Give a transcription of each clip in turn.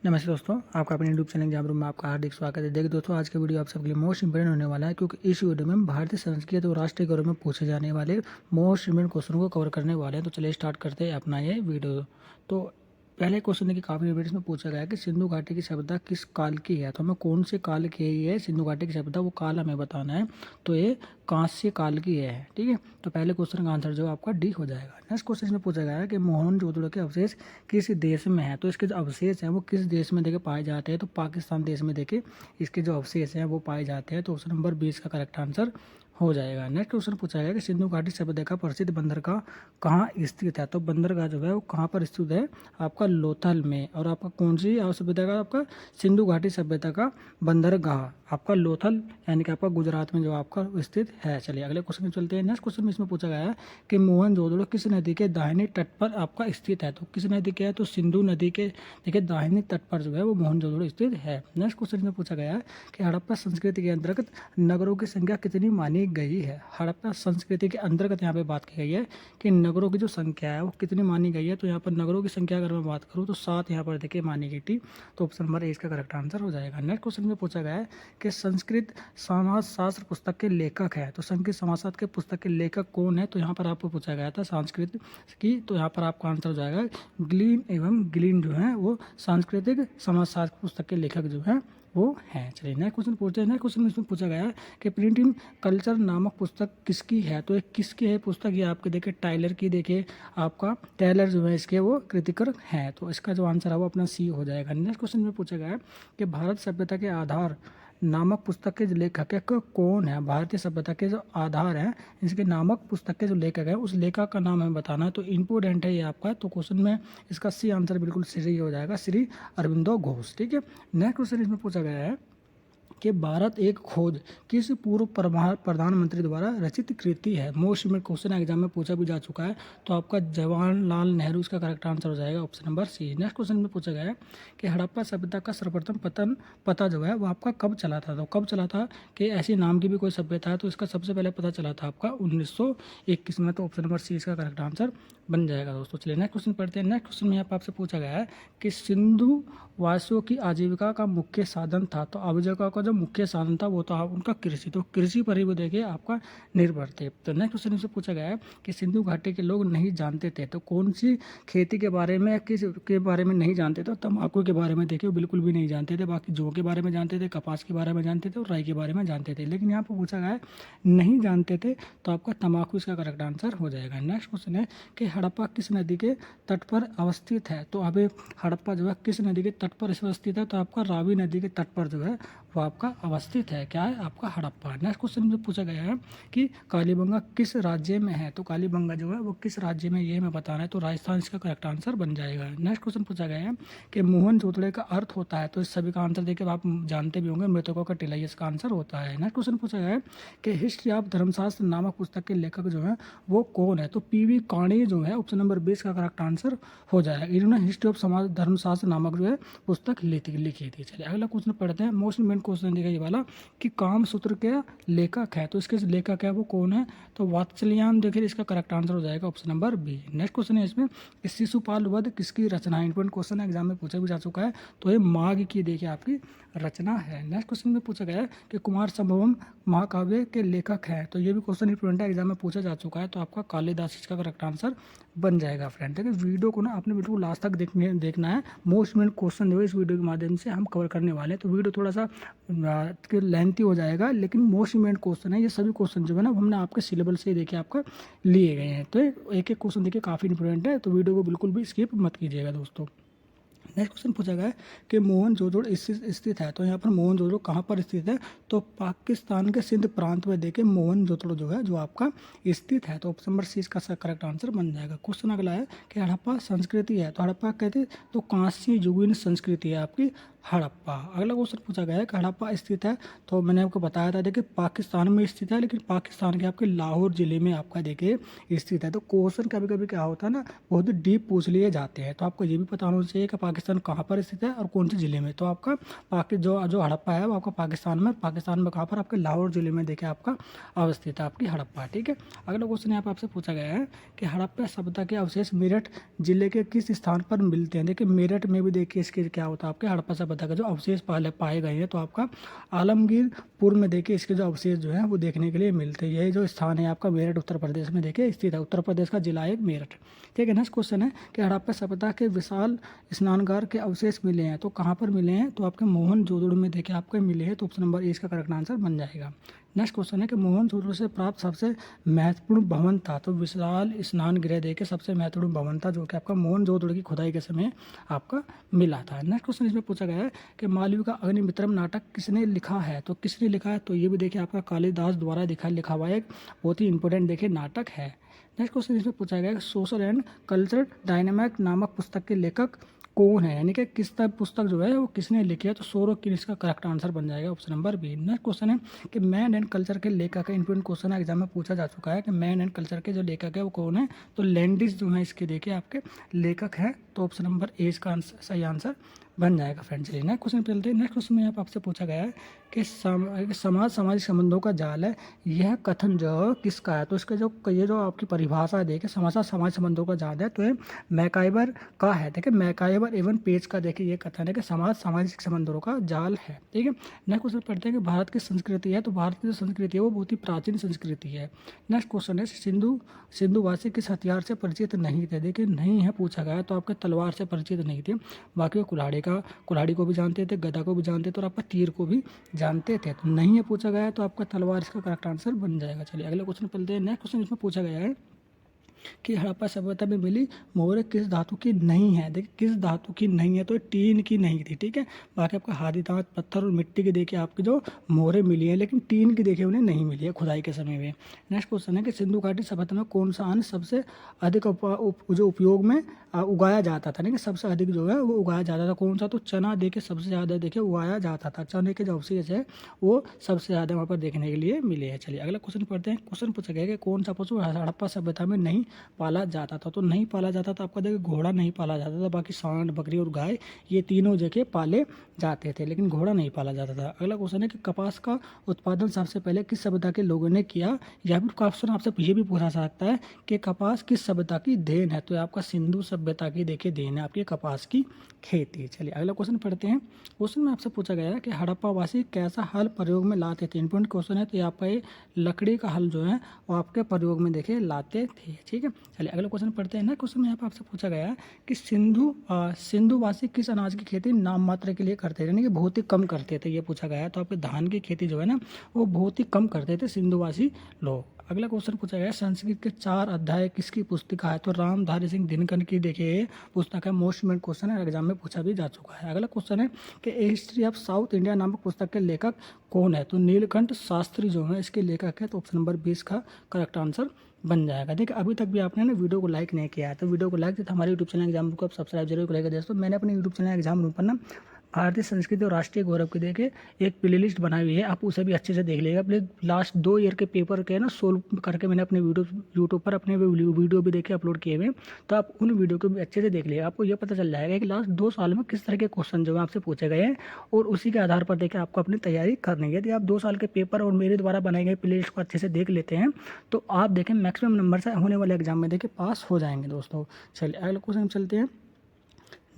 नमस्ते दोस्तों, आपका अपने यूट्यूब चैनल एग्जाम रूम में आपका हार्दिक स्वागत है। देखिए दोस्तों, आज के वीडियो आप सबके लिए मोस्ट इंपोर्टेंट होने वाला है, क्योंकि इस वीडियो में हम भारतीय संस्कृति और राष्ट्रीय गौरव में पूछे जाने वाले मोस्ट इंपोर्टेंट क्वेश्चन को कवर करने वाले हैं। तो चलिए स्टार्ट करते हैं अपना ये वीडियो। तो पहले क्वेश्चन देखिए, काफी डिबेट्स में पूछा गया है कि सिंधु घाटी की सभ्यता किस काल की है। तो हमें कौन से काल की है सिंधु घाटी की सभ्यता, वो काल हमें बताना है। तो ये कांस्य काल की है, ठीक है। तो पहले क्वेश्चन का आंसर जो आपका डी हो जाएगा। नेक्स्ट क्वेश्चन में पूछा गया है कि मोहनजोदड़ो के अवशेष किस देश में है। तो इसके जो अवशेष हैं वो किस देश में देखे पाए जाते हैं। तो पाकिस्तान देश में देखे इसके जो अवशेष हैं वो पाए जाते हैं। तो ऑप्शन नंबर 20 का करेक्ट आंसर हो जाएगा। नेक्स्ट क्वेश्चन पूछा गया कि सिंधु घाटी सभ्यता का प्रसिद्ध बंदरगाह कहाँ स्थित है। तो बंदरगाह जो है वो कहाँ पर स्थित है, आपका लोथल में। और आपका कौन सी सभ्यता का, आपका सिंधु घाटी सभ्यता का बंदरगाह आपका लोथल यानी कि आपका गुजरात में जो आपका स्थित है। चलिए अगले क्वेश्चन में चलते हैं। नेक्स्ट क्वेश्चन में इसमें पूछा गया है कि मोहनजोदड़ो किस नदी के दाहिने तट पर आपका स्थित है। तो किस नदी के है, तो सिंधु नदी के देखिए दाहिने तट पर जो है वो मोहनजोदड़ो स्थित है। नेक्स्ट क्वेश्चन में पूछा गया है कि हड़प्पा संस्कृति के अंतर्गत नगरों की संख्या कितनी मानी गई है। हड़प्पा संस्कृति के अंतर्गत यहाँ पे बात की गई है कि नगरों की जो संख्या है वो कितनी मानी गई है। तो यहाँ पर नगरों की संख्या अगर मैं बात करूँ तो 7 यहाँ पर देखिए मानी गई थी। तो ऑप्शन नंबर ए इसका करेक्ट आंसर हो जाएगा। नेक्स्ट क्वेश्चन में पूछा गया है कि संस्कृत समाजशास्त्र पुस्तक के लेखक है। तो संस्कृत समाजशास्त्र के पुस्तक के लेखक कौन है। तो यहाँ पर आपको पूछा गया था संस्कृत की। तो यहाँ पर आपका आंसर हो जाएगा ग्लीन एवं ग्लीन जो है वो सांस्कृतिक समाजशास्त्र पुस्तक के लेखक जो है वो है। चलिए नेक्स्ट क्वेश्चन पूछते हैं। नेक्स्ट क्वेश्चन में इसमें पूछा गया है कि प्रिंट इन कल्चर नामक पुस्तक किसकी है। तो एक किसकी है पुस्तक, ये आपके देखिए टाइलर की, देखिए आपका टेलर जो है इसके वो कृतिकर हैं। तो इसका जो आंसर है वो अपना सी हो जाएगा। नेक्स्ट क्वेश्चन में पूछा गया है कि भारत सभ्यता के आधार नामक पुस्तक के जो लेखक है कौन है। भारतीय सभ्यता के जो आधार है इसके नामक पुस्तक के जो लेखक है उस लेखक का नाम हमें बताना है। तो इम्पोर्टेंट है ये आपका। तो क्वेश्चन में इसका सी आंसर बिल्कुल सही हो जाएगा, श्री अरविंदो घोष, ठीक है। नेक्स्ट क्वेश्चन इसमें पूछा गया है कि भारत एक खोज किस पूर्व प्रधानमंत्री द्वारा रचित कृति है। मोस्ट इंपोर्टेंट क्वेश्चन एग्जाम में पूछा भी जा चुका है। तो आपका जवाहरलाल नेहरू इसका करेक्ट आंसर हो जाएगा, option number C. Next question में पूछा गया है कि हड़प्पा सभ्यता का सर्वप्रथम पता जो है वो आपका कब चला था। तो कब चला था कि ऐसी नाम की भी कोई सभ्यता है तो इसका सबसे पहले पता चला था आपका 1921 में। तो ऑप्शन नंबर सी इसका करेक्ट आंसर बन जाएगा दोस्तों। चलिए नेक्स्ट क्वेश्चन पढ़ते हैं। नेक्स्ट क्वेश्चन में यहाँ पर आपसे पूछा गया है कि सिंधु वासियों की आजीविका का मुख्य साधन था। तो आजीविका का जो मुख्य साधन था वो था उनका कृषि। तो कृषि पर ही वो देखिए आपका निर्भर थे। तो नेक्स्ट क्वेश्चन से पूछा गया है कि सिंधु घाटी के लोग नहीं जानते थे। तो कौन सी खेती के बारे में, किस के बारे में नहीं जानते थे। तंबाकू के बारे में देखिए वो बिल्कुल भी नहीं जानते थे। बाकी जौ के बारे में जानते थे, कपास के बारे में जानते थे और राई के बारे में जानते थे। लेकिन यहाँ पर पूछा गया है नहीं जानते थे, तो आपका तंबाकू इसका करेक्ट आंसर हो जाएगा। नेक्स्ट क्वेश्चन है कि हड़प्पा किस नदी के तट पर अवस्थित है। तो अभी हड़प्पा जो है किस नदी के तट पर अवस्थित है। तो आपका रावी नदी के तट पर जो है वो आपका अवस्थित है। क्या है, आपका हड़प्पा। नेक्स्ट क्वेश्चन में पूछा गया है कि कालीबंगा किस राज्य में है। तो कालीबंगा जो है वो किस राज्य में, ये हमें बताना है। तो राजस्थान इसका करेक्ट आंसर बन जाएगा। नेक्स्ट क्वेश्चन पूछा गया है कि मोहनजोदड़ो का अर्थ होता है। तो इस सभी का आंसर देखिए आप जानते भी होंगे, मृतकों का टिला, इसका आंसर होता है। नेक्स्ट क्वेश्चन पूछा गया है कि हिस्ट्री ऑफ धर्मशास्त्र नामक पुस्तक के लेखक जो है वो कौन है। तो पीवी काणे जो है ऑप्शन नंबर 20 का करेक्ट आंसर हो जाएगा। इन्होंने हिस्ट्री ऑफ समाज धर्मशास्त्र नामक जो है पुस्तक लिखी थी। चलिए अगला क्वेश्चन पढ़ते हैं। मोस्ट इंपोर्टेंट क्वेश्चन देखिए ये वाला कि कामसूत्र के लेखक है। तो इसके लेखक है वो कौन है। तो वात्सल्यायन देखिए इसका करेक्ट आंसर हो जाएगा, option number B. Next question है इसमें शिशुपाल वध किसकी रचना है। इंपोर्टेंट क्वेश्चन एग्जाम में पूछा भी जा चुका है। तो ये माघ की देखिए आपकी रचना है। नेक्स्ट क्वेश्चन में पूछा गया है कि कुमार संभवम महाकाव्य के लेखक है। तो ये भी क्वेश्चन इंपोर्टेंट एग्जाम में पूछा जा चुका है। तो आपका कालिदास इसका करेक्ट आंसर बन जाएगा फ्रेंड। देखिए वीडियो को ना आपने बिल्कुल लास्ट तक देखना है। मोस्ट इंपोर्टेंट क्वेश्चन जो है इस वीडियो के माध्यम से हम कवर करने वाले हैं। तो वीडियो थोड़ा सा लेंथी हो जाएगा, लेकिन मोस्ट इंपोर्टेंट क्वेश्चन है। ये सभी क्वेश्चन जो है ना हमने आपके सिलेबस से देखिए आपका लिए गए हैं। तो एक एक क्वेश्चन देखिए काफ़ी इंपोर्टेंट है। तो वीडियो को बिल्कुल भी स्किप मत कीजिएगा दोस्तों। नेक्स्ट क्वेश्चन पूछा गया है कि मोहनजोदड़ो स्थित है। तो यहाँ पर मोहनजोदड़ो कहाँ पर स्थित है। तो पाकिस्तान के सिंध प्रांत में देखे मोहनजोदड़ो जो है जो आपका स्थित है। तो ऑप्शन नंबर सी इसका करेक्ट आंसर बन जाएगा। क्वेश्चन अगला है कि हड़प्पा संस्कृति है। तो हड़प्पा कहते तो कांस्य युगीन संस्कृति है आपकी। हड़प्पा। अगला क्वेश्चन पूछा गया है कि हड़प्पा स्थित है, तो मैंने आपको बताया था देखिए पाकिस्तान में स्थित है, लेकिन पाकिस्तान के आपके लाहौर जिले में आपका देखिए स्थित है। तो क्वेश्चन कभी कभी क्या होता है ना, बहुत ही डीप पूछ लिए जाते हैं, तो आपको ये भी पता होना चाहिए कि पाकिस्तान कहाँ पर स्थित है और कौन से जिले में। तो आपका जो हड़प्पा है वो आपका पाकिस्तान में कहाँ पर, आपके लाहौर जिले में देखिए आपका अवस्थित है आपकी हड़प्पा। ठीक है, अगला क्वेश्चन यहाँ पर आपसे पूछा गया है कि हड़प्पा सभ्यता के अवशेष मेरठ जिले के किस स्थान पर मिलते हैं। देखिए मेरठ में भी देखिए इसके क्या होता है, आपके हड़प्पा सभ्यता के जो अवशेष पहले पाए गए हैं, तो आपका आलमगीरपुर में देखिए इसके जो अवशेष जो है वो देखने के लिए मिलते हैं। यही जो स्थान है आपका मेरठ उत्तर प्रदेश में देखिए स्थित है, उत्तर प्रदेश का जिला है मेरठ। ठीक है, नेक्स्ट क्वेश्चन है कि हड़प्पा सभ्यता के विशाल स्नानगार के अवशेष मिले हैं, तो कहाँ पर मिले हैं, तो आपके मोहनजोदड़ो में देखिए आपको मिले हैं, तो ऑप्शन नंबर ए इसका करेक्ट आंसर बन जाएगा। नेक्स्ट क्वेश्चन है कि मोहनजोदड़ो से प्राप्त सबसे महत्वपूर्ण भवन था, तो विशाल स्नान गृह देखिए सबसे महत्वपूर्ण भवन था, जो कि आपका मोहनजोदड़ो की खुदाई के समय आपका मिला था। नेक्स्ट क्वेश्चन इसमें पूछा गया है कि मालवी का अग्निमित्रम नाटक किसने लिखा है, तो किसने लिखा है, तो ये भी देखिए आपका कालिदास द्वारा लिखा हुआ एक बहुत ही इंपॉर्टेंट देखिए नाटक है। नेक्स्ट क्वेश्चन इसमें पूछा गया है सोशल एंड कल्चर डायनामिक नामक पुस्तक के लेखक कौन है, यानी कि किस पुस्तक जो है वो किसने लिखी है, तो सोरोकिन इसका करेक्ट आंसर बन जाएगा option number B. Next question है कि मैन एंड कल्चर के लेखक है, इंपॉर्टेंट क्वेश्चन है, एग्जाम में पूछा जा चुका है कि मैन एंड कल्चर के जो लेखक है वो कौन है, तो लैंडिस जो है इसके देखिए आपके लेखक हैं, तो ऑप्शन नंबर ए इसका सही आंसर बन जाएगा फ्रेंड। चलिए नेक्स्ट क्वेश्चन चलते हैं। नेक्स्ट क्वेश्चन में यहाँ आपसे पूछा गया है कि समाज सामाजिक संबंधों का जाल है, यह कथन जो किसका है, तो इसका ये जो आपकी परिभाषा है देखिए समाज संबंधों का जाल है, तो ये मैकाइबर का है। देखिए मैकाइबर एवन पेज का देखिए ये कथन है कि सामाजिक संबंधों का जाल है। ठीक है, नेक्स्ट क्वेश्चन पढ़ते हैं कि भारत की संस्कृति है, तो भारत की जो संस्कृति है वो बहुत ही प्राचीन संस्कृति है। नेक्स्ट क्वेश्चन है सिंधुवासी किस हथियार से परिचित नहीं थे, देखिए नहीं है पूछा गया, तो आपके तलवार से परिचित नहीं थे, बाकी कुल्हाड़ी को भी जानते थे, गदा को भी जानते थे और आपका तीर को भी जानते थे, तो नहीं है पूछा गया है, तो आपका तलवार इसका करेक्ट आंसर बन जाएगा। चलिए अगले क्वेश्चन पढ़ते हैं। नेक्स्ट क्वेश्चन इसमें पूछा गया है कि हड़प्पा सभ्यता में मिली मोहरें किस धातु की नहीं है, देखिए किस धातु की नहीं है, तो टीन की नहीं थी। ठीक है, बाकी आपका हाथी दांत पत्थर और मिट्टी की देखिए आपकी जो मोहरें मिली है, लेकिन टीन की देखिए उन्हें नहीं मिली है खुदाई के समय में। नेक्स्ट क्वेश्चन है कि सिंधु घाटी सभ्यता में कौन सा अन्न सबसे अधिक जो उपयोग में उगाया जाता था, नहीं सबसे अधिक जो है वो उगाया जाता था, कौन सा, तो चना देखिए सबसे ज़्यादा देखिए उगाया जाता था, चने के जो अवशेष है वो सबसे ज़्यादा वहाँ पर देखने के लिए मिले हैं। चलिए अगला क्वेश्चन पढ़ते हैं। क्वेश्चन पूछा गया कि कौन सा पशु हड़प्पा सभ्यता में नहीं पाला जाता था, तो नहीं पाला जाता था आपका देखिए घोड़ा नहीं पाला जाता था, बाकी सांड बकरी और गाय ये तीनों जगह पाले जाते थे, लेकिन घोड़ा नहीं पाला जाता था। अगला क्वेश्चन है कि कपास का उत्पादन सबसे पहले किस सभ्यता के लोगों ने किया, या फिर क्वेश्चन आपसे ये भी पूछा जा सकता है कि कपास किस सभ्यता की देन है, तो आपका सिंधु सभ्यता की देखिए देन है आपकी कपास की खेती। चलिए अगला क्वेश्चन पढ़ते हैं। क्वेश्चन में आपसे पूछा गया है कि हड़प्पा वासी कैसा हल प्रयोग में लाते थे, इंपॉर्टेंट क्वेश्चन है, तो ये आपका ये लकड़ी का हल जो है वो आपके प्रयोग में देखिए लाते थे। ठीक है, चलिए अगला क्वेश्चन पढ़ते हैं ना। क्वेश्चन में यहाँ पर आपसे पूछा गया है कि सिंधुवासी किस अनाज की खेती नाम मात्र के लिए करते थे, यानी कि बहुत ही कम करते थे, ये पूछा गया है, तो आपके धान की खेती जो है ना वो बहुत ही कम करते थे सिंधुवासी लोग। अगला क्वेश्चन पूछा गया है संस्कृत के 4 अध्याय किसकी पुस्तिका है, तो रामधारी सिंह दिनकर की देखिए पुस्तक है, मोस्ट इंपॉर्टेंट क्वेश्चन है, एग्जाम में पूछा भी जा चुका है। अगला क्वेश्चन है कि ए हिस्ट्री ऑफ साउथ इंडिया नामक पुस्तक के लेखक कौन है, तो नीलकंठ शास्त्री जो है इसके लेखक है, तो ऑप्शन नंबर 20 का करेक्ट आंसर बन जाएगा। देखिए अभी तक भी आपने ना वीडियो को लाइक नहीं किया है, तो वीडियो को लाइक तो हमारे यूट्यूब चैनल एग्जाम को आप सब्सक्राइब जरूर करेगा दोस्तों। मैंने अपने यूट्यूब चैनल एग्जाम रूम पर ना भारतीय संस्कृति और राष्ट्रीय गौरव की देखिए एक प्लेलिस्ट बनाई हुई है, आप उसे भी अच्छे से देख लीजिएगा। अपने लास्ट 2 ईयर के पेपर के ना सोल्व करके मैंने अपने यूट्यूब पर अपने वीडियो भी देखे अपलोड किए हुए, तो आप उन वीडियो को भी अच्छे से देख लीजिएगा। आपको ये पता चल जाएगा कि लास्ट 2 साल में किस तरह के क्वेश्चन जो है आपसे पूछे गए हैं, और उसी के आधार पर देखिए आपको अपनी तैयारी करनी है। यदि आप 2 साल के पेपर और मेरे द्वारा बनाए गए प्लेलिस्ट को अच्छे से देख लेते हैं, तो आप देखें मैक्सिमम नंबर से होने वाले एग्जाम में देखिए पास हो जाएंगे दोस्तों। चलिए अगले क्वेश्चन चलते हैं।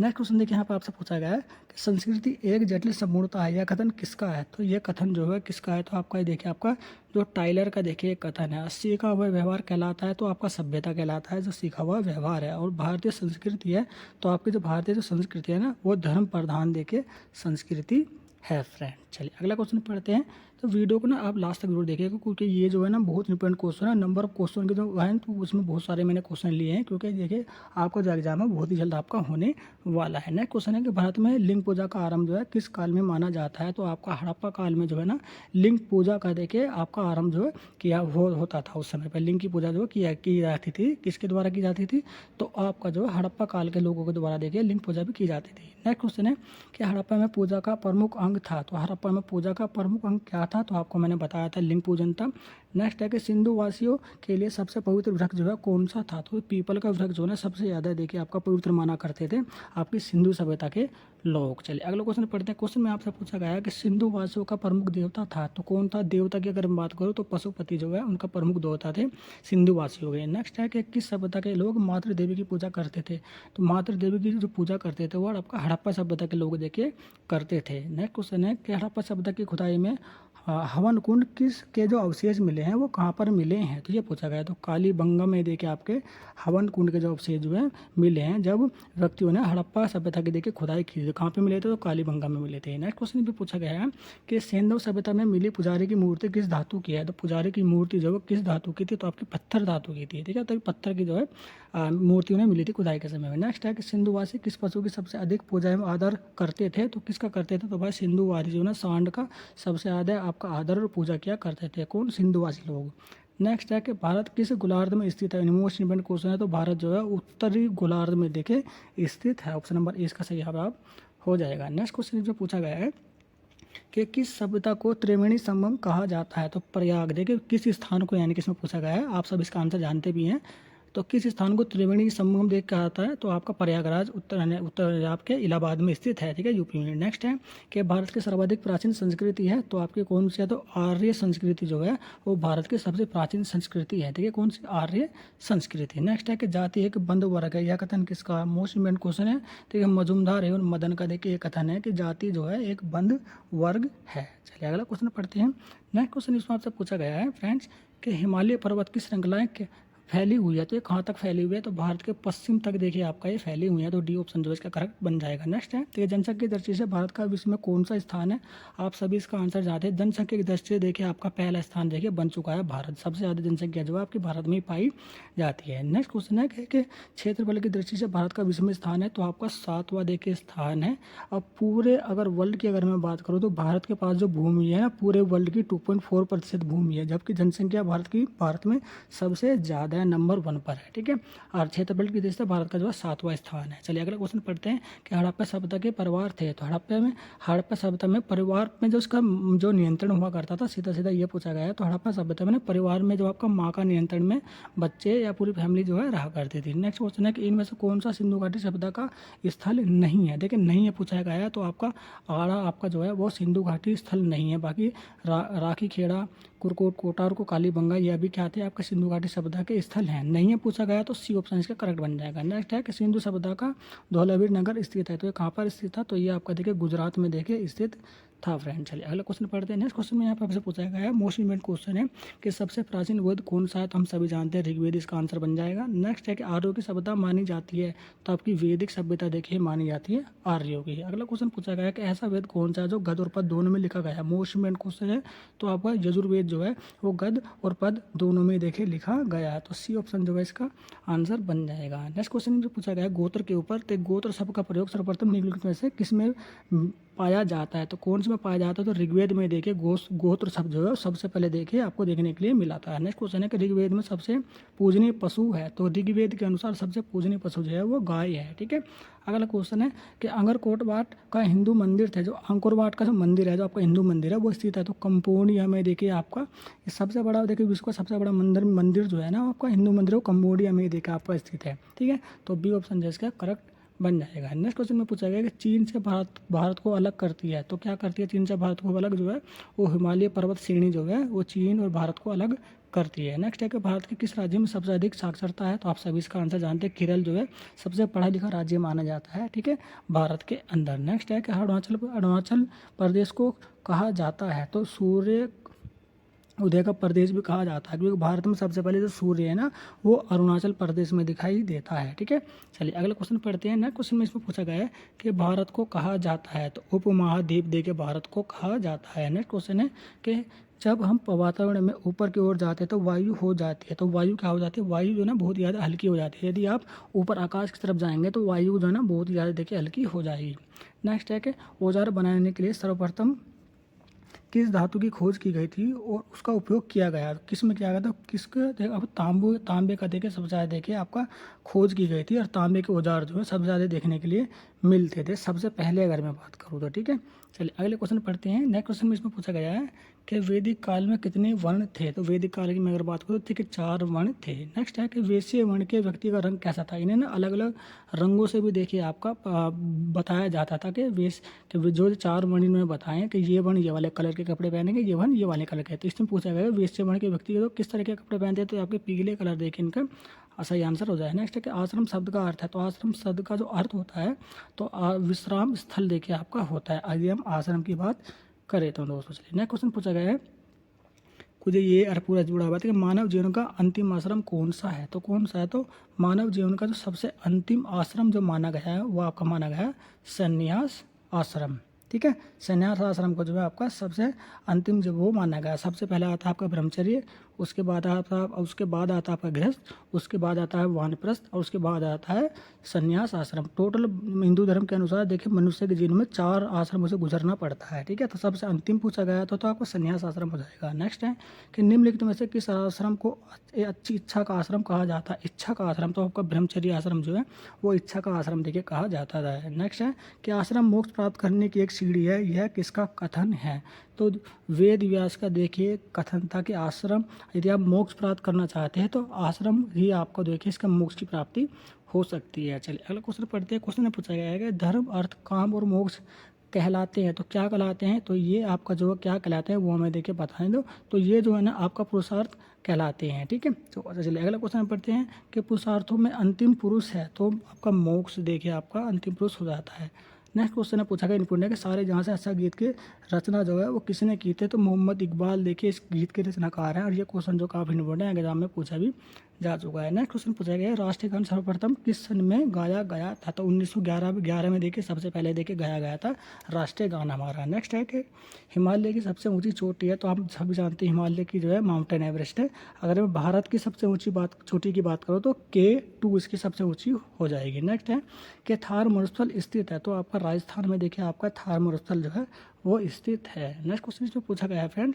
नेक्स्ट क्वेश्चन देखिए यहाँ पर आपसे पूछा गया है कि संस्कृति एक जटिल संपूर्णता है, यह कथन किसका है, तो ये कथन जो है किसका है, तो आपका ये देखिए आपका जो टाइलर का देखिए कथन है, सीखा हुआ व्यवहार कहलाता है, तो आपका सभ्यता कहलाता है जो सीखा हुआ व्यवहार है। और भारतीय संस्कृति है, तो आपकी जो भारतीय जो संस्कृति है ना वो धर्म प्रधान देखिए संस्कृति है फ्रेंड। चलिए अगला क्वेश्चन पढ़ते हैं। तो तो वीडियो को ना आप लास्ट तक जरूर देखिएगा, क्योंकि ये जो है ना बहुत इंपॉर्टेंट क्वेश्चन है। नंबर ऑफ क्वेश्चन के जो है तो उसमें बहुत सारे मैंने क्वेश्चन लिए हैं, क्योंकि देखिए आपका जो एग्जाम है बहुत ही जल्द आपका होने वाला है। नेक्स्ट क्वेश्चन है कि भारत में लिंग पूजा का आरंभ जो है किस काल में माना जाता है। तो आपका हड़प्पा काल में जो है ना लिंग पूजा का देखिए आपका आरंभ जो है किया होता था। उस समय पर लिंग की पूजा जो की जाती थी, किसके द्वारा की जाती थी, तो आपका जो है हड़प्पा काल के लोगों के द्वारा देखिए लिंग पूजा भी की जाती थी। नेक्स्ट क्वेश्चन है कि हड़प्पा में पूजा का प्रमुख अंग था। तो हड़प्पा में पूजा का प्रमुख अंग क्या था, तो आपको मैंने बताया था लिंग पूजन था। नेक्स्ट है कि सिंधु वासियों के लिए सबसे पवित्र वृक्ष जो है कौन सा था। तो पीपल का वृक्ष जो है सबसे ज़्यादा देखिए आपका पवित्र माना करते थे आपकी सिंधु सभ्यता के लोग। चलिए अगला क्वेश्चन पढ़ते हैं। क्वेश्चन में आपसे पूछा गया है कि सिंधु वासियों का प्रमुख देवता था, तो कौन था। देवता की अगर मैं बात करूँ तो पशुपति जो है उनका प्रमुख देवता थे सिंधु वासियों के। नेक्स्ट है कि किस सभ्यता के लोग मातृ देवी की पूजा करते थे। तो मातृ देवी की जो पूजा करते थे वो आपका हड़प्पा सभ्यता के लोग देखिए करते थे। नेक्स्ट क्वेश्चन है कि हड़प्पा सभ्यता की खुदाई में हवन कुंड किस के जो अवशेष मिले हैं वो कहाँ पर मिले हैं, तो ये पूछा गया है। तो कालीबंगा में देखिए आपके हवन कुंड के जो अवशेष जो है मिले हैं जब व्यक्तियों ने हड़प्पा सभ्यता की देखिए खुदाई की थी। कहाँ पे मिले थे, तो कालीबंगा में मिले थे। नेक्स्ट क्वेश्चन भी पूछा गया है कि सेंधव सभ्यता में मिली पुजारी की मूर्ति किस धातु की है। तो पुजारी की मूर्ति जो है किस धातु की थी, तो आपकी पत्थर धातु की थी। ठीक है, तो पत्थर की जो है मूर्ति उन्हें मिली थी खुदाई के समय में। नेक्स्ट है कि सिंधुवासी किस पशु की सबसे अधिक पूजा एवं आदर करते थे। तो किसका करते थे, तो भाई सिंधुवासी जो है ना सांड का सबसे ज़्यादा आपका आदर और पूजा किया करते थे। कौन, सिंधुवासी लोग। नेक्स्ट है कि भारत किस गोलार्ध में स्थित है। मोस्ट इंपोर्टेंट क्वेश्चन है। तो भारत जो है उत्तरी गोलार्ध में देखे स्थित है। ऑप्शन नंबर ए इसका सही जवाब हो जाएगा। नेक्स्ट क्वेश्चन जो पूछा गया है कि किस सभ्यता को त्रिवेणी संगम कहा जाता है। तो प्रयाग देखिए किस स्थान को, यानी कि इसमें पूछा गया है, आप सब इसका आंसर जानते भी हैं। तो किस स्थान को त्रिवेणी संगम देख कहा जाता है, तो आपका प्रयागराज उत्तर आपके इलाहाबाद में स्थित है। ठीक है, यूपी में। नेक्स्ट है कि भारत की सर्वाधिक प्राचीन संस्कृति है। तो आपकी कौन सी है, तो आर्य संस्कृति जो है वो भारत की सबसे प्राचीन संस्कृति है। ठीक है, कौन सी, आर्य संस्कृति। नेक्स्ट है कि जाति एक बंद वर्ग है। यह कथन किसका, मोस्ट इंपोर्टेंट क्वेश्चन है। ठीक है, मजुमदार एवं मदन का देखिए ये कथन है कि जाति जो है एक बंद वर्ग है। चलिए अगला क्वेश्चन पढ़ते हैं। नेक्स्ट क्वेश्चन इसमें आपसे पूछा गया है फ्रेंड्स कि हिमालय पर्वत की श्रृंखलाएं फैली हुई है। तो ये कहाँ तक फैली हुई है, तो भारत के पश्चिम तक देखिए आपका ये फैली हुई है। तो डी ऑप्शन जो है इसका करेक्ट बन जाएगा। नेक्स्ट है तो ये जनसंख्या की दृष्टि से भारत का विश्व में कौन सा स्थान है, आप सभी इसका आंसर जानते हैं। जनसंख्या की दृष्टि से देखिए आपका पहला स्थान देखिए बन चुका है भारत। सबसे ज़्यादा जनसंख्या जो है आपकी भारत में ही पाई जाती है। नेक्स्ट क्वेश्चन है कि क्षेत्रफल की दृष्टि से भारत का विश्व में स्थान है, तो आपका 7वां देखिए स्थान है। अब पूरे अगर वर्ल्ड की अगर मैं बात करूँ तो भारत के पास जो भूमि है ना पूरे वर्ल्ड की 2.4% भूमि है, जबकि जनसंख्या भारत में सबसे ज़्यादा है, नंबर 1 पर है। ठीक है, और क्षेत्रफल की दृष्टि से भारत का जो है 7वां स्थान है। चलिए अगला क्वेश्चन पढ़ते हैं कि हड़प्पा सभ्यता के परिवार थे। तो हड़प्पा सभ्यता में परिवार में जो उसका जो नियंत्रण हुआ करता था, सीधा सीधा ये पूछा गया है। तो हड़प्पा सभ्यता में परिवार में जो आपका माँ का नियंत्रण में बच्चे या पूरी फैमिली जो है रहा करती थी। नेक्स्ट क्वेश्चन है कि इनमें से कौन सा सिंधु घाटी सभ्यता का स्थल नहीं है। देखिए नहीं है पूछा गया है, तो आपका आड़ा आपका जो है वो सिंधु घाटी स्थल नहीं है। बाकी राखी खेड़ा, कुरकोट, कोटार को कालीबंगा ये भी क्या थे आपके सिंधु घाटी सभ्यता के स्थल हैं। नहीं है पूछा गया तो सी ऑप्शन इसका करेक्ट बन जाएगा। नेक्स्ट है कि सिंधु सभ्यता का धौलावीर नगर स्थित है। तो ये कहाँ पर स्थित था, तो ये आपका देखिए गुजरात में देखिए स्थित था फ्रेंड। चलिए अगला क्वेश्चन पढ़ते हैं। नेक्स्ट क्वेश्चन में यहाँ पर आपसे पूछा गया है, मोस्ट इंपोर्टेंट क्वेश्चन है कि सबसे प्राचीन वेद कौन सा है। तो हम सभी जानते हैं ऋग्वेद इसका आंसर बन जाएगा। नेक्स्ट है कि आर्यों की सभ्यता मानी जाती है, तो आपकी वैदिक सभ्यता देखिए मानी जाती है आर्यों की। अगला क्वेश्चन पूछा गया है कि ऐसा वेद कौन सा है जो गद और पद दोनों में लिखा गया है। मोस्ट इंपोर्टेंट क्वेश्चन है। तो आपका यजुर्वेद जो है वो गद और पद दोनों में देखिए लिखा गया है। तो सी ऑप्शन जो है इसका आंसर बन जाएगा। नेक्स्ट क्वेश्चन जो पूछा गया है गोत्र के ऊपर, तो गोत्र शब्द का प्रयोग सर्वप्रथम निम्नलिखित में से किस में पाया जाता है। तो कौन से में पाया जाता है, तो ऋग्वेद में देखिए गोत्र शब्द जो है सबसे पहले देखिए आपको देखने के लिए मिला था। नेक्स्ट क्वेश्चन है कि ऋग्वेद में सबसे पूजनीय पशु है। तो ऋग्वेद के अनुसार सबसे पूजनीय पशु जो है वो गाय है। ठीक है, अगला क्वेश्चन है कि अंगरकोट वाट का हिंदू मंदिर थे। जो अंकुर वाट का जो मंदिर है, जो आपका हिंदू मंदिर है वो स्थित है। तो कंबोडिया में देखिए आपका सबसे बड़ा देखिए विश्व का सबसे बड़ा मंदिर जो है ना आपका हिंदू मंदिर वो कंबोडिया में देखिए आपका स्थित है। ठीक है, तो बी ऑप्शन जो इसका करेक्ट बन जाएगा। नेक्स्ट क्वेश्चन में पूछा गया कि चीन से भारत को अलग करती है। तो क्या करती है चीन से भारत को अलग, जो है वो हिमालय पर्वत श्रेणी जो है वो चीन और भारत को अलग करती है। नेक्स्ट है कि भारत के किस राज्य में सबसे अधिक साक्षरता है। तो आप सभी इसका आंसर जानते हैं, केरल जो है सबसे पढ़ा लिखा राज्य माना जाता है। ठीक है, भारत के अंदर। नेक्स्ट है कि अरुणाचल प्रदेश को कहा जाता है। तो उदय का प्रदेश भी कहा जाता है, क्योंकि भारत में सबसे पहले जो सूर्य है ना वो अरुणाचल प्रदेश में दिखाई देता है। ठीक है, चलिए अगला क्वेश्चन पढ़ते हैं। नेक्स्ट क्वेश्चन में इसमें पूछा गया है कि भारत को कहा जाता है, तो उपमहाद्वीप दे के भारत को कहा जाता है। नेक्स्ट क्वेश्चन है कि जब हम वातावरण में ऊपर की ओर जाते हैं तो वायु हो जाती है, तो वायु क्या हो जाती है, वायु जो है ना बहुत ज़्यादा हल्की हो जाती है। यदि आप ऊपर आकाश की तरफ जाएंगे तो वायु जो है ना बहुत ज़्यादा देखिए हल्की हो जाएगी। नेक्स्ट है कि औजार बनाने के लिए सर्वप्रथम किस धातु की खोज की गई थी और उसका उपयोग किया गया, किस में किया गया था, किसका, अब तांबे का देखिए सबसे ज़्यादा देखिए आपका खोज की गई थी, और तांबे के औजार जो है सबसे ज़्यादा देखने के लिए मिलते थे सबसे पहले, अगर मैं बात करूँ तो। ठीक है, चलिए अगले क्वेश्चन पढ़ते हैं। नेक्स्ट क्वेश्चन में इसमें पूछा गया है कि वैदिक काल में कितने वर्ण थे, तो वैदिक काल की मैं अगर बात करूँ तो ठीक है 4 वर्ण थे। नेक्स्ट है कि वैश्य वर्ण के व्यक्ति का रंग कैसा था, इन्हें ना अलग अलग रंगों से भी देखिए आपका बताया जाता था कि जो 4 वर्ण इन्होंने बताए कि ये वर्ण ये वाले कलर के कपड़े पहनेंगे, ये वर्ण ये वाले कलर के। तो इसमें पूछा गया वैश्य वर्ण के व्यक्ति तो किस तरह के कपड़े पहनते हैं, तो आपके पीले कलर देखिए इनका सही आंसर हो जाए। नेक्स्ट है कि आश्रम शब्द का अर्थ है, तो आश्रम शब्द का जो अर्थ होता है तो विश्राम स्थल देखिए आपका होता है, यदि हम आश्रम की बात करें तो दोस्तों। चलिए नेक्स्ट क्वेश्चन पूछा गया है मुझे ये और पूरा जुड़ा हुआ था कि मानव जीवन का अंतिम आश्रम कौन सा है, तो कौन सा है, तो मानव जीवन का जो सबसे अंतिम आश्रम जो माना गया है वो आपका माना गया है संन्यास आश्रम। ठीक है, संन्यास आश्रम को जो है आपका सबसे अंतिम जो वो माना गया। सबसे पहले आता है आपका ब्रह्मचर्य, उसके बाद आता है आपका गृहस्थ, उसके बाद आता है वानप्रस्थ, और उसके बाद आता है संन्यास आश्रम। टोटल हिंदू धर्म के अनुसार देखिए मनुष्य के जीवन में 4 आश्रमों से गुजरना पड़ता है। ठीक है, तो सबसे अंतिम पूछा गया तो आपका संन्यास आश्रम हो जाएगा। नेक्स्ट है कि निम्नलिखित में से किस आश्रम को अच्छी इच्छा का आश्रम कहा जाता है, इच्छा का आश्रम, तो आपका ब्रह्मचर्य आश्रम जो है वो इच्छा का आश्रम देखिए कहा जाता है। नेक्स्ट है कि आश्रम मोक्ष प्राप्त करने की एक सीढ़ी है, यह किसका कथन है, तो वेद व्यास का देखिए कथन था कि आश्रम, यदि आप मोक्ष प्राप्त करना चाहते हैं तो आश्रम ही आपको देखिए इसका मोक्ष की प्राप्ति हो सकती है। चलिए अगला क्वेश्चन पढ़ते हैं। क्वेश्चन में पूछा गया है कि धर्म अर्थ काम और मोक्ष कहलाते हैं, तो क्या कहलाते हैं, तो ये आपका जो क्या कहलाते हैं वो हमें देखिए बताएं दो, तो ये जो है ना आपका पुरुषार्थ कहलाते हैं। ठीक है, तो चलिए अगला क्वेश्चन पढ़ते हैं कि पुरुषार्थों में अंतिम पुरुष है, तो आपका मोक्ष देखिए आपका अंतिम पुरुष हो जाता है। नेक्स्ट क्वेश्चन है पूछा गया इम्पोर्टेंट है कि सारे जहाँ से अच्छा गीत की रचना जो है वो किसने की थे, तो मोहम्मद इकबाल देखिए इस गीत के रचनाकार हैं, और ये क्वेश्चन जो काफ़ी इम्पोर्टेंट है एग्जाम में पूछा भी जा चुका है। नेक्स्ट क्वेश्चन पूछा गया है राष्ट्रीय गान सर्वप्रथम किस सन में गाया गया था, तो 1911 में देखिए सबसे पहले देखिए गाया गया था राष्ट्रीय गान हमारा। नेक्स्ट है कि हिमालय की सबसे ऊंची चोटी है, तो आप सभी जानते हैं हिमालय की जो है माउंटेन एवरेस्ट है। अगर मैं भारत की सबसे ऊंची चोटी की बात करूँ तो K2 इसकी सबसे ऊंची हो जाएगी। नेक्स्ट है कि थार मरुस्थल स्थित है, तो आपका राजस्थान में देखिए आपका थार मरुस्थल जो है वो स्थित है। नेक्स्ट क्वेश्चन इसमें पूछा गया है फ्रेंड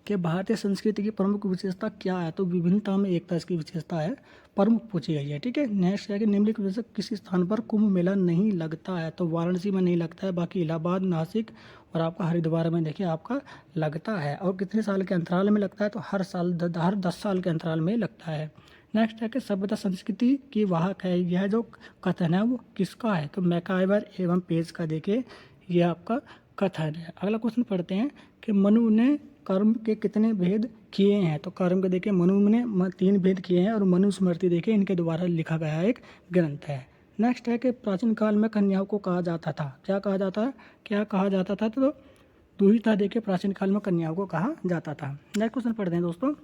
कि भारतीय संस्कृति की प्रमुख विशेषता क्या है, तो विभिन्नता में एकता इसकी विशेषता है, प्रमुख पूछी गई है। ठीक है, नेक्स्ट है कि निम्नलिखित में से किसी स्थान पर कुंभ मेला नहीं लगता है, तो वाराणसी में नहीं लगता है, बाकी इलाहाबाद, नासिक और आपका हरिद्वार में देखिए आपका लगता है। और कितने साल के अंतराल में लगता है, तो हर 10 साल के अंतराल में लगता है। नेक्स्ट है कि सभ्यता संस्कृति की वाहक है, यह जो कथन है वो किसका है, तो मैकाइवर एवं पेज का देखिए ये आपका कथन है। अगला क्वेश्चन पढ़ते हैं कि मनु ने कर्म के कितने भेद किए हैं, तो कर्म के देखिए मनु ने 3 भेद किए हैं, और मनुस्मृति देखिए इनके द्वारा लिखा गया एक ग्रंथ है। नेक्स्ट है कि प्राचीन काल में कन्याओं को कहा जाता था, क्या कहा जाता था, तो दुहिता देखिए प्राचीन काल में कन्याओं को कहा जाता था। नेक्स्ट क्वेश्चन पढ़ते हैं दोस्तों।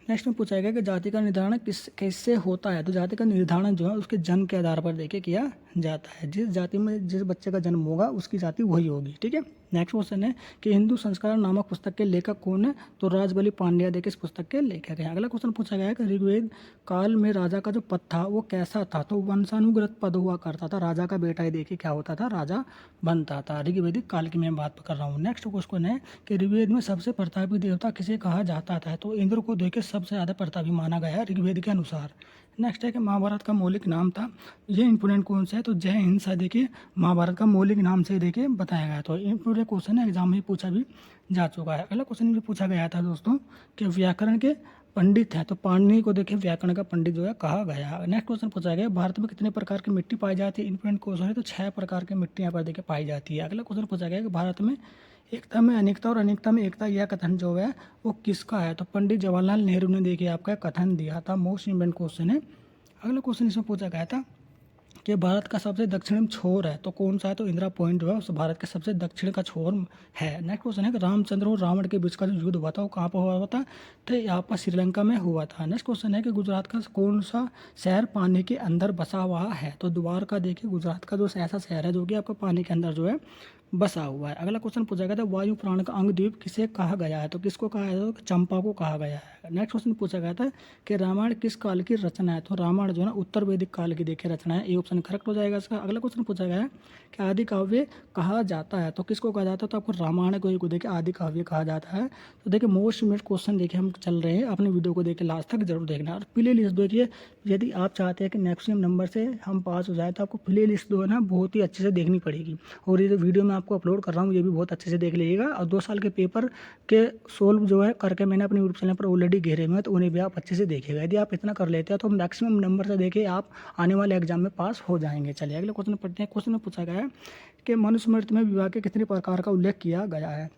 नेक्स्ट में पूछा गया कि जाति का निर्धारण कैसे होता है, तो जाति का निर्धारण जो है उसके जन्म के आधार पर देखिए किया जाता है, जिस जाति में जिस बच्चे का जन्म होगा उसकी जाति वही होगी। ठीक है, नेक्स्ट क्वेश्चन है कि हिंदू संस्कार नामक पुस्तक के लेखक कौन है, तो राजबली पांड्या देखिए इस पुस्तक के लेखक हैं। अगला क्वेश्चन पूछा गया है कि ऋग्वेद काल में राजा का जो पद था वो कैसा था, तो वंशानुगत पद हुआ करता था, राजा का बेटा ही देखिए क्या होता था, राजा बनता था। ऋग्वेदिक काल की मैं बात कर रहा हूँ। नेक्स्ट क्वेश्चन है कि ऋग्वेद में सबसे प्रतापी देवता किसे कहा जाता था, तो इंद्र को देखिए सबसे ज़्यादा प्रतापी माना गया है ऋग्वेद के अनुसार। नेक्स्ट है कि महाभारत का मौलिक नाम था, ये इंपोर्टेंट कौन सा है, तो जय हिंसा देखिए महाभारत का मौलिक नाम से देखिए बताया गया, तो इंपोर्टेंट क्वेश्चन है, एग्जाम में पूछा भी जा चुका है। अगला क्वेश्चन भी पूछा गया था दोस्तों कि व्याकरण के पंडित है, तो पाणिनि को देखिए व्याकरण का पंडित जो है कहा गया। नेक्स्ट क्वेश्चन पूछा गया भारत में कितने प्रकार की मिट्टी पाई जाती है, इंपोर्टेंट क्वेश्चन है, तो 6 प्रकार की मिट्टी यहाँ पर देखिए पाई जाती है। अगला क्वेश्चन पूछा गया कि भारत में एकता में अनेकता और अनेकता में एकता यह कथन जो है वो किसका है, तो पंडित जवाहरलाल नेहरू ने देखिए आपका कथन दिया था। मोस्ट इंपोर्टेंट क्वेश्चन है। अगला क्वेश्चन इसमें पूछा गया था कि भारत का सबसे दक्षिण छोर है, तो कौन सा है? तो इंदिरा पॉइंट जो है उस भारत के सबसे दक्षिण का छोर है। नेक्स्ट क्वेश्चन है कि रामचंद्र और रावण के बीच का जो युद्ध हुआ था वो कहाँ पर हुआ था? तो यहाँ पर श्रीलंका में हुआ था। नेक्स्ट क्वेश्चन है कि गुजरात का कौन सा शहर पानी के अंदर बसा हुआ है? तो द्वारका देखिए गुजरात का जो ऐसा शहर है जो कि आपका पानी के अंदर जो है बसा हुआ है। अगला क्वेश्चन पूछा गया था वायु प्राण का अंग द्वीप किसे कहा गया है? तो किसको कहा गया है? तो चंपा को कहा गया है। नेक्स्ट क्वेश्चन पूछा गया था कि रामायण किस काल की रचना है? तो रामायण जो है ना उत्तर वैदिक काल की देखिए रचना है, ये ऑप्शन करेक्ट हो जाएगा इसका। अगला क्वेश्चन पूछा गया है कि आदि काव्य कहा जाता है? तो किसको कहा जाता है? तो आपको रामायण को देखिए आदि काव्य कहा जाता है। तो देखिए मोस्ट इम्पोर्टेंट क्वेश्चन देखिए हम चल रहे हैं, अपने वीडियो को देखिए लास्ट तक जरूर देखना। और प्ले लिस्ट देखिए, यदि आप चाहते हैं कि मैक्सिमम नंबर से हम पास हो जाए तो आपको प्ले लिस्ट जो है ना बहुत ही अच्छे से देखनी पड़ेगी। और ये जो वीडियो मैं आपको अपलोड कर रहा हूँ ये भी बहुत अच्छे से देख लीजिएगा। और 2 साल के पेपर के सोल्व जो है करके मैंने अपने यूट्यूब चैनल पर ऑलरेडी घेरे हुए हैं, तो उन्हें भी आप अच्छे से देखिएगा। यदि आप इतना कर लेते हैं तो मैक्सिमम नंबर से देखिए आप आने वाले एग्जाम में पास हो जाएंगे। चलिए अगले क्वेश्चन पढ़ते हैं। क्वेश्चन में पूछा गया है कि मनुस्मृति में विवाह के कितने प्रकार का उल्लेख किया गया है?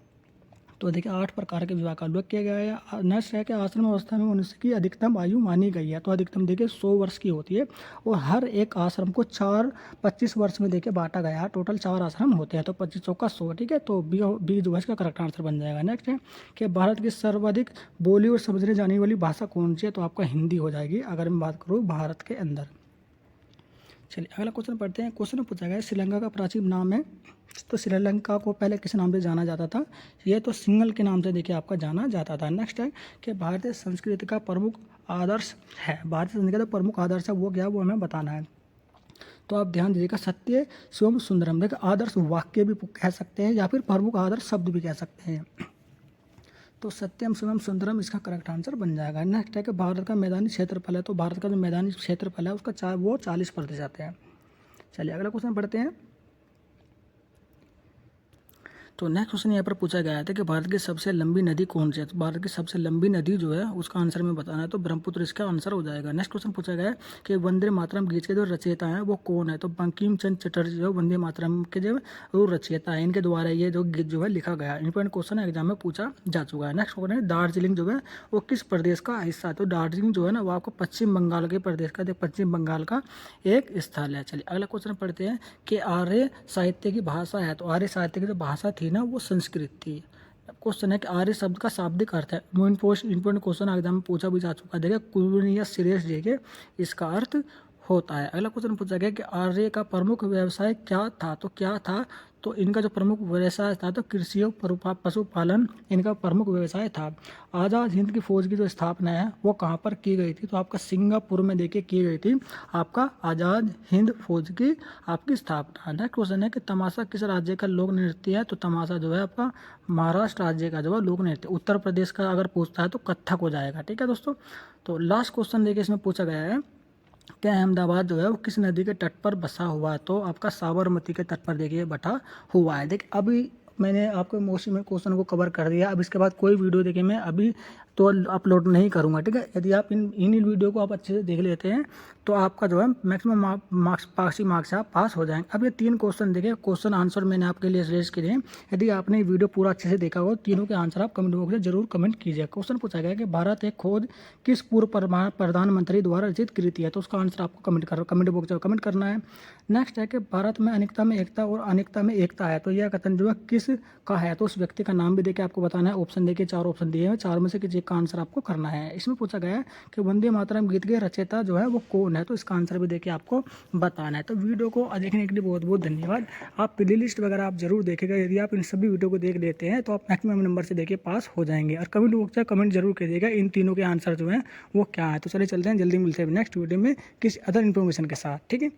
तो देखिए 8 प्रकार के विवाह का उल्लेख किया गया है। नेक्स्ट है कि आश्रम अवस्था में मनुष्य की अधिकतम आयु मानी गई है। तो अधिकतम देखिए 100 वर्ष की होती है और हर एक आश्रम को 25 वर्ष में देखिए बांटा गया है। टोटल 4 आश्रम होते हैं, तो 25 चौका 100, ठीक है। तो बी जो है इसका करेक्ट आंसर बन जाएगा। नेक्स्ट है कि भारत की सर्वाधिक बोली और समझने जाने वाली भाषा कौन सी है? तो आपका हिंदी हो जाएगी अगर मैं बात करूँ भारत के अंदर। चलिए अगला क्वेश्चन पढ़ते हैं। क्वेश्चन में पूछा गया है श्रीलंका का प्राचीन नाम है? तो श्रीलंका को पहले किस नाम से जाना जाता था? ये तो सिंगल के नाम से देखिए आपका जाना जाता था। नेक्स्ट है कि भारतीय संस्कृति का प्रमुख आदर्श है। भारतीय संस्कृति का प्रमुख आदर्श है वो क्या, वो हमें बताना है। तो आप ध्यान दीजिएगा, सत्य शिवम सुंदरम। देखिए आदर्श वाक्य भी कह सकते हैं या फिर प्रमुख आदर्श शब्द भी कह सकते हैं। तो सत्यम शिवम सुंदरम इसका करेक्ट आंसर बन जाएगा। नेक्स्ट है कि भारत का मैदानी क्षेत्रफल है। तो भारत का जो मैदानी क्षेत्रफल है उसका वो 40% है। चलिए अगला क्वेश्चन पढ़ते हैं। तो नेक्स्ट क्वेश्चन यहाँ पर पूछा गया था कि भारत की सबसे लंबी नदी कौन सी है? तो भारत की सबसे लंबी नदी जो है उसका आंसर में बताना है, तो ब्रह्मपुत्र इसका आंसर हो जाएगा। नेक्स्ट क्वेश्चन पूछा गया है कि वंदे मातरम गीत के जो रचयिता हैं वो कौन है? तो बंकिम चंद्र चटर्जी जो वंदे मातरम के जो वो रचयिता है, इनके द्वारा ये जो गीत जो है लिखा गया है। इंपॉर्टेंट क्वेश्चन एग्जाम में पूछा जा चुका है। नेक्स्ट क्वेश्चन है दार्जिलिंग जो है वो किस प्रदेश का हिस्सा है? तो दार्जिलिंग जो है ना वो आपको पश्चिम बंगाल के प्रदेश का पश्चिम बंगाल का एक स्थल है। चलिए अगला क्वेश्चन पढ़ते हैं कि आर्य साहित्य की भाषा है। तो आर्य साहित्य की जो भाषा थी ना वो संस्कृत थी। क्वेश्चन है कि आर्य शब्द का शाब्दिक अर्थ है। इंपॉर्टेंट क्वेश्चन एग्जाम में पूछा भी जा चुका है। देखिए कुलीन या श्रेष्ठ देखिए इसका अर्थ होता है। अगला क्वेश्चन पूछा गया कि आर्य का प्रमुख व्यवसाय क्या था? तो क्या था? तो इनका जो प्रमुख व्यवसाय था तो कृषि और पशुपालन इनका प्रमुख व्यवसाय था। आज़ाद हिंद की फौज की जो स्थापना है वो कहाँ पर की गई थी? तो आपका सिंगापुर में देखिए की गई थी आपका आज़ाद हिंद फौज की आपकी स्थापना। नेक्स्ट क्वेश्चन है कि तमाशा किस राज्य का लोक नृत्य है? तो तमाशा जो है आपका महाराष्ट्र राज्य का जो है लोक नृत्य। उत्तर प्रदेश का अगर पूछता है तो कथक हो जाएगा, ठीक है दोस्तों। तो लास्ट क्वेश्चन देखिए इसमें पूछा गया है कि अहमदाबाद जो है वो किस नदी के तट पर बसा हुआ है? तो आपका साबरमती के तट पर देखिए बैठा हुआ है। देखिए अभी मैंने आपको मोस्टली में क्वेश्चन को कवर कर दिया। अब इसके बाद कोई वीडियो देखिए मैं अभी तो अपलोड नहीं करूँगा, ठीक है। यदि आप इन वीडियो को आप अच्छे से देख लेते हैं तो आपका जो है मैक्सिमम मार्क्स पास आप पास हो जाएंगे। अब ये 3 क्वेश्चन देखिए, क्वेश्चन आंसर मैंने आपके लिए रेज किए हैं। यदि आपने वीडियो पूरा अच्छे से देखा हो तीनों के आंसर आप कमेंट बॉक्स में जरूर कमेंट कीजिए। क्वेश्चन पूछा गया कि भारत एक खोज किस पूर्व प्रधानमंत्री द्वारा रचित कृति है? तो उसका आंसर आपको कमेंट बॉक्स में कमेंट करना है। नेक्स्ट है कि भारत में अनेकता में एकता और अनेकता में एकता है। तो यह कथन जो है किस का है? तो उस व्यक्ति का नाम भी देखिए आपको बताना है। ऑप्शन देखिए 4 ऑप्शन दिए हैं, 4 में से किसी का आंसर आपको करना है। इसमें पूछा गया है कि वंदे मातरम गीत के रचयिता जो है वो कौन है? तो इसका आंसर भी देखिए आपको बताना है। तो वीडियो को देखने के लिए बहुत बहुत धन्यवाद। आप प्ले लिस्ट वगैरह आप जरूर देखेगा। यदि आप इन सभी वीडियो को देख लेते हैं तो आप मैक्सिमम नंबर से देखिए पास हो जाएंगे। और कमेंट बॉक्स में कमेंट जरूर कीजिएगा इन तीनों के आंसर जो हैं वो क्या है। तो चलिए चलते हैं, जल्दी मिलते हैं नेक्स्ट वीडियो में किसी अदर इन्फॉर्मेशन के साथ, ठीक है।